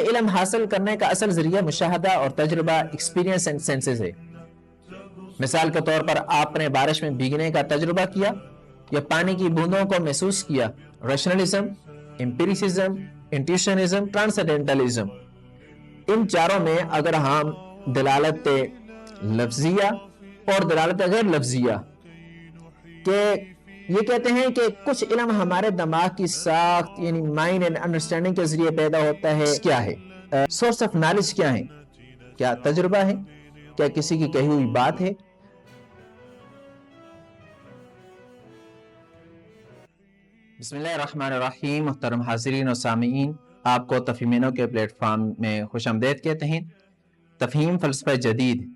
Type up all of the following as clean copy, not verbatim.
علم حاصل کرنے کا اصل ذریعہ مشاہدہ اور تجربہ، ایکسپیرینس اینڈ سینسز ہے۔ مثال کے طور پر آپ نے بارش میں بھیگنے کا تجربہ کیا یا پانی کی بوندوں کو محسوس کیا۔ ریشنلزم، امپیریسزم، انٹیوشنزم، ٹرانسڈینٹلزم، ان چاروں میں اگر ہم دلالت لفظیہ اور دلالت غیر لفظیہ کہ یہ کہتے ہیں کہ کچھ علم ہمارے دماغ کی ساخت یعنی مائنڈ اینڈ انڈرسٹینڈنگ کے ذریعے پیدا ہوتا ہے، کیا ہے؟ سورس آف نالج کیا ہے؟ کیا تجربہ ہے؟ کیا کسی کی کہی ہوئی بات ہے؟ بسم اللہ الرحمن الرحیم۔ محترم حاضرین و سامعین، آپ کو تفہیمینو کے پلیٹ فارم میں خوش آمدید کہتے ہیں۔ تفہیم فلسفہ جدید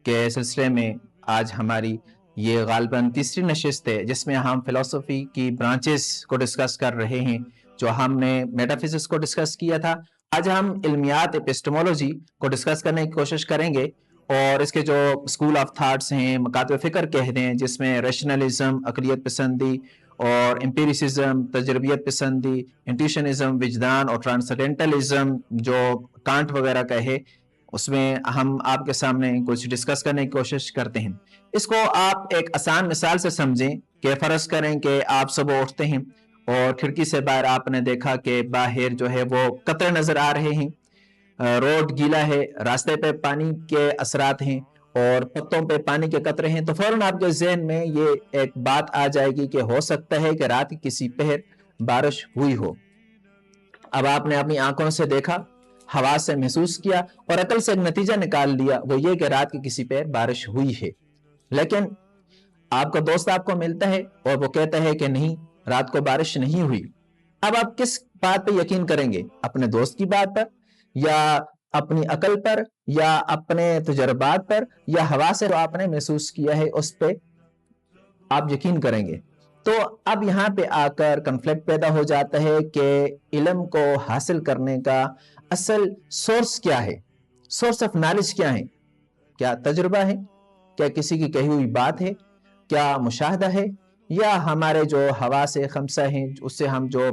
کے سلسلے میں آج ہماری یہ غالباً تیسری نشست ہے جس میں ہم فلسفی کی برانچز کو ڈسکس کر رہے ہیں۔ جو ہم نے میٹافزکس کو ڈسکس کیا تھا، آج ہم علمیات ایپسٹمولوجی کو ڈسکس کرنے کی کوشش کریں گے، اور اس کے جو اسکول آف تھاٹس ہیں، مکاتب فکر کہتے ہیں، جس میں ریشنلزم عقلیت پسندی اور امپیریسزم تجربیت پسندی، انٹیوشنزم وجدان اور ٹرانسڈینٹلزم جو کانٹ وغیرہ کا ہے، اس میں ہم آپ کے سامنے کچھ ڈسکس کرنے کی کوشش کرتے ہیں۔ اس کو آپ ایک آسان مثال سے سمجھیں کہ فرض کریں کہ آپ صبح اٹھتے ہیں اور کھڑکی سے باہر آپ نے دیکھا کہ باہر جو ہے وہ قطرے نظر آ رہے ہیں، روڈ گیلا ہے، راستے پہ پانی کے اثرات ہیں اور پتوں پہ پانی کے قطرے ہیں، تو فوراً آپ کے ذہن میں یہ ایک بات آ جائے گی کہ ہو سکتا ہے کہ رات کسی پہر بارش ہوئی ہو۔ اب آپ نے اپنی آنکھوں سے دیکھا، حواس سے محسوس کیا اور عقل سے ایک نتیجہ نکال لیا، وہ یہ کہ رات کی کسی پہر بارش ہوئی ہے۔ لیکن آپ کا دوست آپ کو ملتا ہے اور وہ کہتا ہے کہ نہیں، رات کو بارش نہیں ہوئی۔ اب آپ کس بات پہ یقین کریں گے؟ اپنے دوست کی بات پر، یا اپنی عقل پر، یا اپنے تجربات پر، یا ہوا سے جو آپ نے محسوس کیا ہے اس پہ آپ یقین کریں گے؟ تو اب یہاں پہ آ کر کنفلکٹ پیدا ہو جاتا ہے کہ علم کو حاصل کرنے کا اصل سورس کیا ہے؟ سورس آف نالج کیا ہے؟ کیا تجربہ ہے؟ کیا کسی کی کہی ہوئی بات ہے؟ کیا مشاہدہ ہے؟ یا ہمارے جو حواس خمسہ ہیں، اس سے ہم جو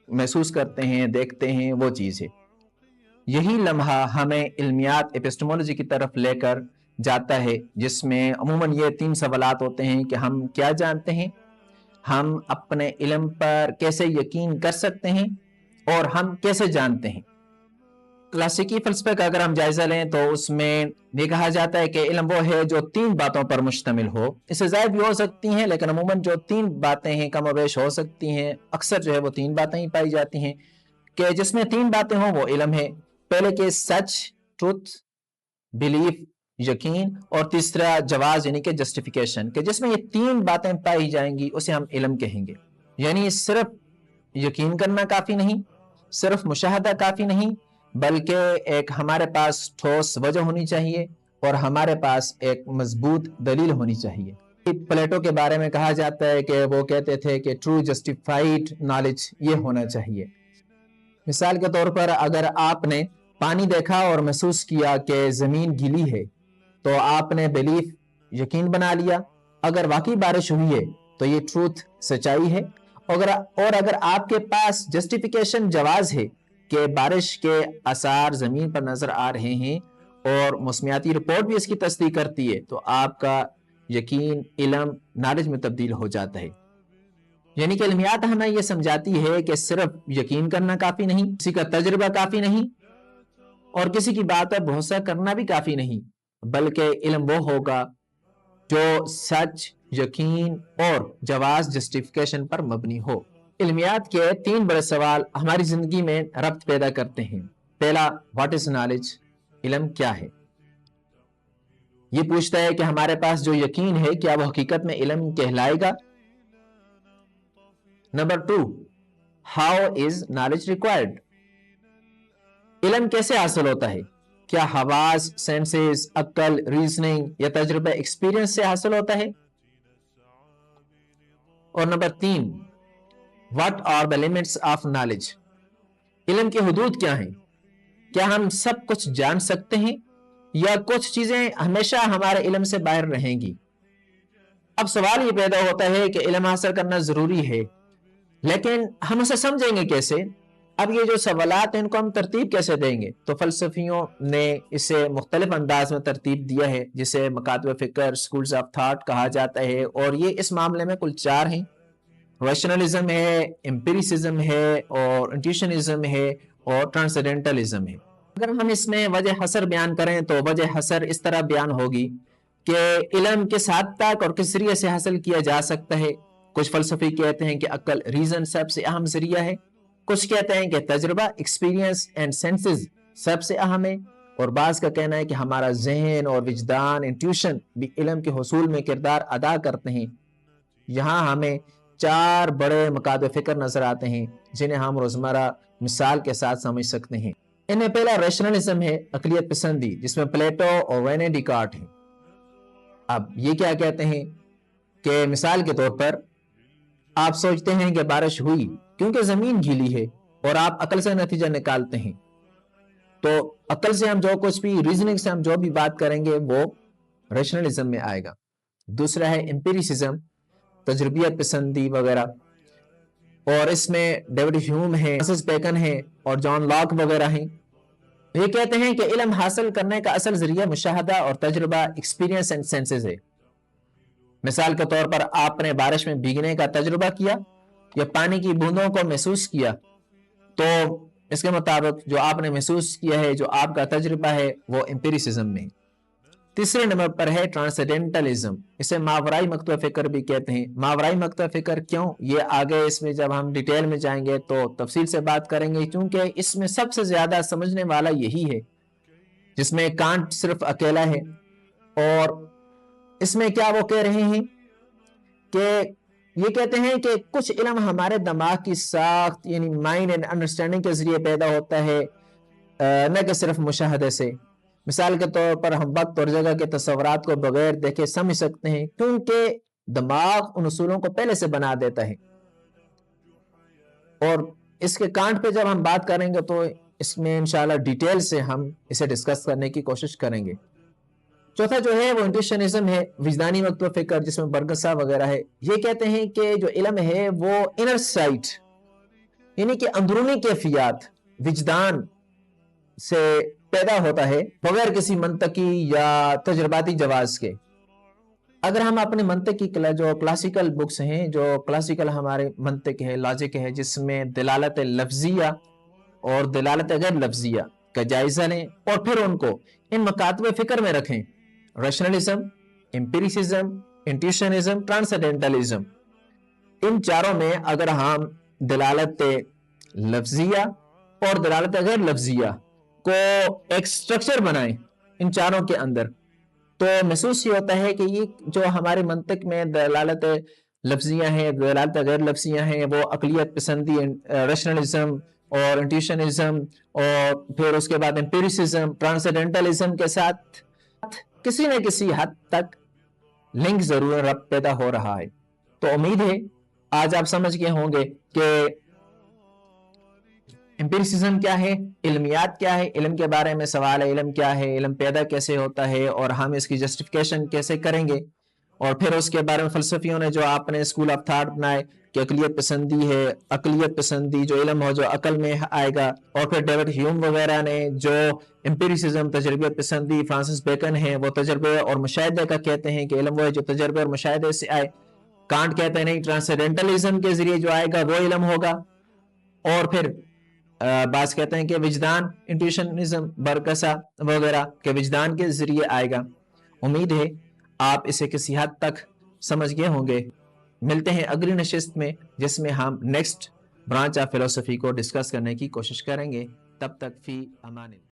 محسوس کرتے ہیں، دیکھتے ہیں، وہ چیز ہے؟ یہی لمحہ ہمیں علمیات ایپسٹمولوجی کی طرف لے کر جاتا ہے، جس میں عموماً یہ 3 سوالات ہوتے ہیں کہ ہم کیا جانتے ہیں، ہم اپنے علم پر کیسے یقین کر سکتے ہیں، اور ہم کیسے جانتے ہیں۔ کلاسیکی فلسفے کا اگر ہم جائزہ لیں تو اس میں یہ کہا جاتا ہے کہ علم وہ ہے جو 3 باتوں پر مشتمل ہو۔ اس سے زائد بھی ہو سکتی ہیں، لیکن عموماً جو 3 باتیں ہیں کم و بیش ہو سکتی ہیں، اکثر جو ہے وہ 3 باتیں ہی پائی جاتی ہیں کہ جس میں 3 باتیں ہوں وہ علم ہے۔ پہلے کہ سچ، ٹروتھ، بلیف، یقین، اور تیسرا جواز یعنی کہ جسٹیفیکیشن، کہ جس میں یہ 3 باتیں پائی جائیں گی اسے ہم علم کہیں گے۔ یعنی صرف یقین کرنا کافی نہیں، صرف مشاہدہ کافی نہیں، بلکہ ایک ہمارے پاس ٹھوس وجہ ہونی چاہیے اور ہمارے پاس ایک مضبوط دلیل ہونی چاہیے۔ پلیٹو کے بارے میں کہا جاتا ہے کہ وہ کہتے تھے کہ ٹرو جسٹیفائیڈ نالج یہ ہونا چاہیے۔ مثال کے طور پر اگر آپ نے پانی دیکھا اور محسوس کیا کہ زمین گیلی ہے تو آپ نے بلیف یقین بنا لیا، اگر واقعی بارش ہوئی ہے تو یہ ٹروتھ سچائی ہے، اور اگر آپ کے پاس جسٹیفیکیشن جواز ہے کہ بارش کے آثار زمین پر نظر آ رہے ہیں اور موسمیاتی رپورٹ بھی اس کی تصدیق کرتی ہے، تو آپ کا یقین علم نالج میں تبدیل ہو جاتا ہے۔ یعنی کہ علمیات ہمیں یہ سمجھاتی ہے کہ صرف یقین کرنا کافی نہیں، کسی کا تجربہ کافی نہیں، اور کسی کی بات پر بھروسہ کرنا بھی کافی نہیں، بلکہ علم وہ ہوگا جو سچ، یقین اور جواز جسٹیفیکیشن پر مبنی ہو۔ علمیات کے 3 بڑے سوال ہماری زندگی میں ربط پیدا کرتے ہیں۔ پہلا، واٹ از نالج؟ علم کیا ہے؟ یہ پوچھتا ہے کہ ہمارے پاس جو یقین ہے کیا وہ حقیقت میں علم کہلائے گا؟ Number 2، how is knowledge required? علم کیسے حاصل ہوتا ہے؟ کیا حواس، سینسز، عقل، ریزننگ یا تجربہ ایکسپیرینس سے حاصل ہوتا ہے؟ اور number 3، what are the limits of knowledge? علم کی حدود کیا ہیں؟ کیا ہم سب کچھ جان سکتے ہیں یا کچھ چیزیں ہمیشہ ہمارے علم سے باہر رہیں گی؟ اب سوال یہ پیدا ہوتا ہے کہ علم حاصل کرنا ضروری ہے، لیکن ہم اسے سمجھیں گے کیسے؟ اب یہ جو سوالات ہیں ان کو ہم ترتیب کیسے دیں گے؟ تو فلسفیوں نے اسے مختلف انداز میں ترتیب دیا ہے، جسے مکاتب فکر، سکولز آف تھاٹ کہا جاتا ہے، اور یہ اس معاملے میں کل 4 ہیں۔ ریشنلزم ہے، امپیریسزم ہے، اور انٹیوشنزم ہے، اور ٹرانسڈینٹلزم ہے۔ اگر ہم اس میں وجہ حصر بیان کریں تو وجہ حصر اس طرح بیان ہوگی کہ علم کس حد تک اور کس ذریعے سے حاصل کیا جا سکتا ہے۔ کچھ فلسفی کہتے ہیں کہ عقل، ریزن سب سے اہم ذریعہ ہے، کچھ کہتے ہیں کہ تجربہ، ایکسپیرینس اینڈ سینسز سب سے اہم ہے، اور بعض کا کہنا ہے کہ ہمارا ذہن اور وجدان، انٹیوشن بھی علم کے حصول میں کردار ادا کرتے ہیں۔ یہاں ہمیں 4 بڑے مکاتب فکر نظر آتے ہیں جنہیں ہم روزمرہ مثال کے ساتھ سمجھ سکتے ہیں۔ ان میں پہلا ریشنلزم ہے، عقلیت پسندی، جس میں پلیٹو اور رینے ڈیکارٹ ہیں۔ اب یہ کیا کہتے ہیں کہ مثال کے طور پر آپ سوچتے ہیں کہ بارش ہوئی کیونکہ زمین گیلی ہے، اور آپ عقل سے نتیجہ نکالتے ہیں۔ تو عقل سے ہم جو کچھ بھی، ریزننگ سے ہم جو بھی بات کریں گے وہ ریشنلزم میں آئے گا۔ دوسرا ہے امپیریسزم، تجربیت پسندی وغیرہ، اور اس میں ڈیوڈ ہیوم ہے، فرانسس بیکن ہے، اور جان لاک وغیرہ ہیں۔ یہ کہتے ہیں کہ علم حاصل کرنے کا اصل ذریعہ مشاہدہ اور تجربہ، ایکسپیرینس اینڈ سینسز ہے۔ مثال کے طور پر آپ نے بارش میں بھیگنے کا تجربہ کیا یا پانی کی بوندوں کو محسوس کیا، تو اس کے مطابق جو آپ نے محسوس کیا ہے، جو آپ کا تجربہ ہے، وہ امپیریسزم میں۔ تیسرے نمبر پر ہے ٹرانسڈینٹلزم، اسے ماورائی مکتب فکر بھی کہتے ہیں۔ ماورائی مکتب فکر کیوں؟ یہ آگے اس میں جب ہم ڈیٹیل میں جائیں گے تو تفصیل سے بات کریں گے، کیونکہ اس میں سب سے زیادہ سمجھنے والا یہی ہے، جس میں کانٹ صرف اکیلا ہے۔ اور اس میں کیا وہ کہہ رہے ہیں کہ یہ کہتے ہیں کہ کچھ علم ہمارے دماغ کی ساخت، یعنی مائنڈ اینڈ انڈرسٹینڈنگ کے ذریعے پیدا ہوتا ہے، نہ کہ صرف مشاہدے سے۔ مثال کے طور پر ہم وقت اور جگہ کے تصورات کو بغیر دیکھے سمجھ سکتے ہیں، کیونکہ دماغ ان اصولوں کو پہلے سے بنا دیتا ہے۔ اور اس کے کانٹ پہ جب ہم بات کریں گے تو اس میں انشاءاللہ ڈیٹیل سے ہم اسے ڈسکس کرنے کی کوشش کریں گے۔ چوتھا جو ہے وہ انٹیوشنزم ہے، وجدانی مکتب فکر، جس میں برگسا وغیرہ ہے۔ یہ کہتے ہیں کہ جو علم ہے وہ انر سائٹ، یعنی کہ اندرونی کیفیات، وجدان سے پیدا ہوتا ہے بغیر کسی منطقی یا تجرباتی جواز کے۔ اگر ہم اپنے منطقی جو کلاسیکل بکس ہیں، جو کلاسیکل ہمارے منطق ہے، لاجک ہے، جس میں دلالت لفظیہ اور دلالت غیر لفظیہ کا جائزہ لیں اور پھر ان کو ان مکاتب فکر میں رکھیں، ریشنلزم، امپیریسزم، انٹیوشنزم، ٹرانسڈینٹلزم، ان چاروں میں اگر ہم دلالت لفظیہ اور دلالت غیر لفظیہ کو ایک سٹرکچر بنائیں ان چاروں کے اندر، تو محسوس یہ ہوتا ہے کہ یہ جو ہمارے منطق میں دلالت لفظیاں ہیں، دلالت غیر لفظیاں ہیں، وہ عقلیت پسندی، ریشنلزم اور انٹیوشنزم، اور پھر اس کے بعد امپیریسزم، ٹرانسڈینٹلزم کے ساتھ کسی نہ کسی حد تک لنک ضرور ربط پیدا ہو رہا ہے۔ تو امید ہے آج آپ سمجھ گئے ہوں گے کہ امپیریسزم کیا ہے، علمیات کیا ہے، علم کے بارے میں سوال ہے، علم کیا ہے، علم پیدا کیسے ہوتا ہے، اور ہم اس کی جسٹیفیکیشن کیسے کریں گے۔ اور پھر اس کے بارے میں فلسفیوں نے جو آپ نے اسکول آف تھاٹ بنائے کہ عقلیت پسندی ہے، عقلیت پسندی جو علم ہو جو عقل میں آئے گا، اور پھر ڈیوڈ ہیوم وغیرہ نے جو امپیریسزم، تجربیت پسندی، فرانسس بیکن ہے وہ تجربے اور مشاہدے کا کہتے ہیں کہ علم وہ ہے جو تجربے اور مشاہدے سے آئے۔ کانٹ کہتے ہیں نہیں، ٹرانسڈینٹلزم کے ذریعے جو آئے گا وہ علم ہوگا۔ اور پھر بعض کہتے ہیں کہ وجدان، انٹیوشنزم، برکسا وغیرہ کے وجدان کے ذریعے آئے گا۔ امید ہے آپ اسے کسی حد تک سمجھ گئے ہوں گے۔ ملتے ہیں اگلی نشست میں، جس میں ہم نیکسٹ برانچ آف فلسفی کو ڈسکس کرنے کی کوشش کریں گے۔ تب تک فی امان اللہ۔